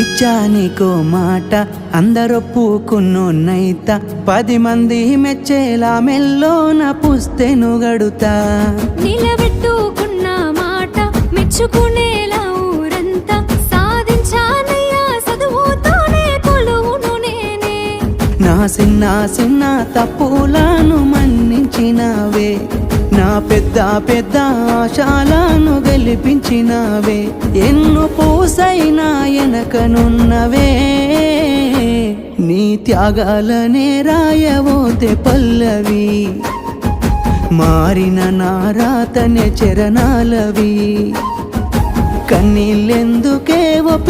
ఇచ్చానికో మాట అందరొప్పుకున్నోన్నైత 10 మంది మెచ్చేలా మెల్లోన పుస్తెను గడుతా నిలబెట్టుకున్న మాట మెచ్చుకునేలా ఊరంతా సాధించానయ్యా చదువుతోనే కొలువును నేనే నా చిన్న చిన్న తప్పులను మన్నించినావే నా పెద్ద పెద్ద ఆశలను గెలిపించినావే ఎన్ను పూసైనా వెనకనున్నవే నీ త్యాగాలనే రాయవోతే పల్లవి మారిన నా రాతనే చరణాలవి కన్నీళ్ళెందుకే